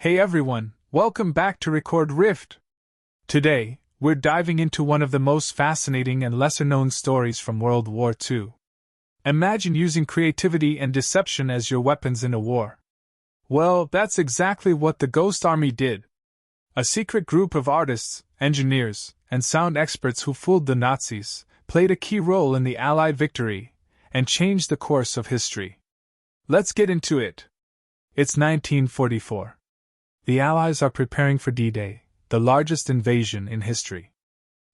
Hey everyone, welcome back to Record Rift. Today, we're diving into one of the most fascinating and lesser-known stories from World War II. Imagine using creativity and deception as your weapons in a war. Well, that's exactly what the Ghost Army did. A secret group of artists, engineers, and sound experts who fooled the Nazis played a key role in the Allied victory and changed the course of history. Let's get into it. It's 1944. The Allies are preparing for D-Day, the largest invasion in history.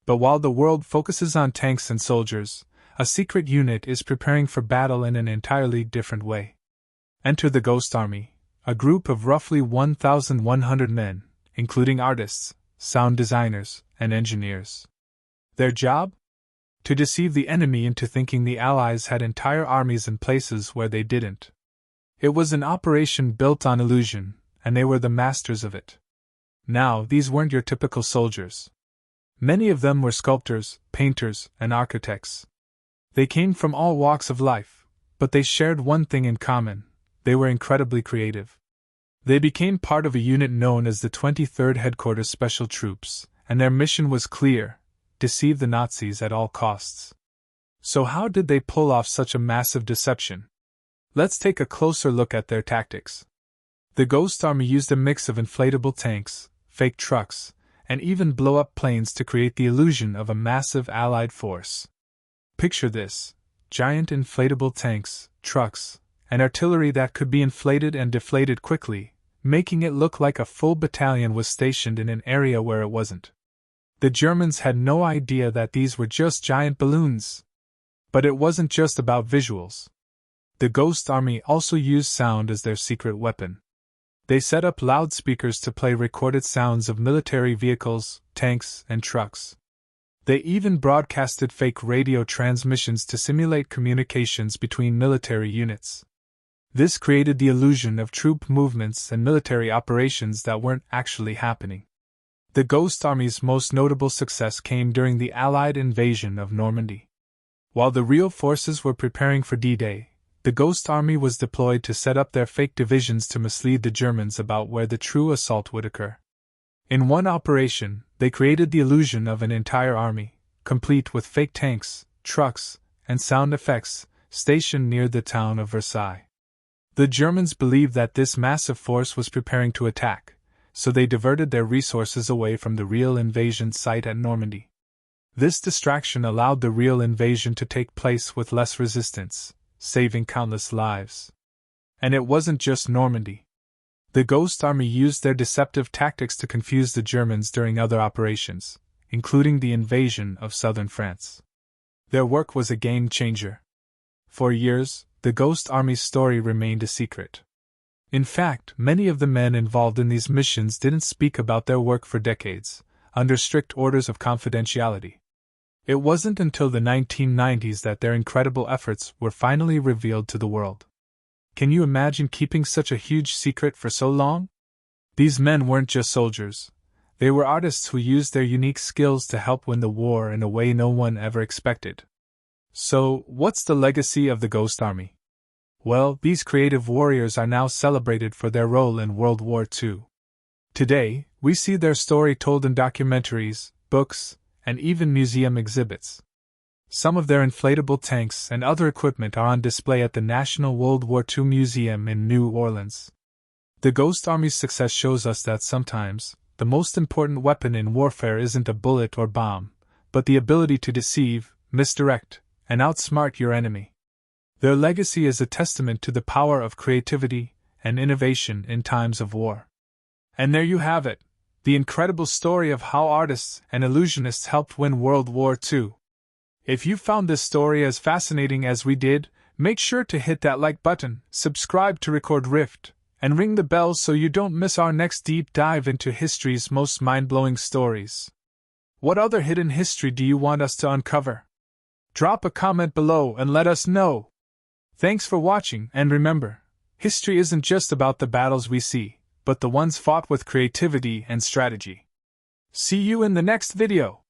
But while the world focuses on tanks and soldiers, a secret unit is preparing for battle in an entirely different way. Enter the Ghost Army, a group of roughly 1,100 men, including artists, sound designers, and engineers. Their job? To deceive the enemy into thinking the Allies had entire armies in places where they didn't. It was an operation built on illusion, and they were the masters of it. Now, these weren't your typical soldiers. Many of them were sculptors, painters, and architects. They came from all walks of life, but they shared one thing in common: they were incredibly creative. They became part of a unit known as the 23rd Headquarters Special Troops, and their mission was clear: deceive the Nazis at all costs. So how did they pull off such a massive deception? Let's take a closer look at their tactics. The Ghost Army used a mix of inflatable tanks, fake trucks, and even blow-up planes to create the illusion of a massive Allied force. Picture this: giant inflatable tanks, trucks, and artillery that could be inflated and deflated quickly, making it look like a full battalion was stationed in an area where it wasn't. The Germans had no idea that these were just giant balloons. But it wasn't just about visuals. The Ghost Army also used sound as their secret weapon. They set up loudspeakers to play recorded sounds of military vehicles, tanks, and trucks. They even broadcasted fake radio transmissions to simulate communications between military units. This created the illusion of troop movements and military operations that weren't actually happening. The Ghost Army's most notable success came during the Allied invasion of Normandy. While the real forces were preparing for D-Day, the Ghost Army was deployed to set up their fake divisions to mislead the Germans about where the true assault would occur. In one operation, they created the illusion of an entire army, complete with fake tanks, trucks, and sound effects, stationed near the town of Versailles. The Germans believed that this massive force was preparing to attack, so they diverted their resources away from the real invasion site at Normandy. This distraction allowed the real invasion to take place with less resistance, saving countless lives. And it wasn't just Normandy. The Ghost Army used their deceptive tactics to confuse the Germans during other operations, including the invasion of southern France. Their work was a game changer. For years, the Ghost Army's story remained a secret. In fact, many of the men involved in these missions didn't speak about their work for decades, under strict orders of confidentiality. It wasn't until the 1990s that their incredible efforts were finally revealed to the world. Can you imagine keeping such a huge secret for so long? These men weren't just soldiers. They were artists who used their unique skills to help win the war in a way no one ever expected. So, what's the legacy of the Ghost Army? Well, these creative warriors are now celebrated for their role in World War II. Today, we see their story told in documentaries, books, and even museum exhibits. Some of their inflatable tanks and other equipment are on display at the National World War II Museum in New Orleans. The Ghost Army's success shows us that sometimes, the most important weapon in warfare isn't a bullet or bomb, but the ability to deceive, misdirect, and outsmart your enemy. Their legacy is a testament to the power of creativity and innovation in times of war. And there you have it. The incredible story of how artists and illusionists helped win World War II. If you found this story as fascinating as we did, make sure to hit that like button, subscribe to Record Rift, and ring the bell so you don't miss our next deep dive into history's most mind-blowing stories. What other hidden history do you want us to uncover? Drop a comment below and let us know. Thanks for watching, and remember, history isn't just about the battles we see, but the ones fought with creativity and strategy. See you in the next video.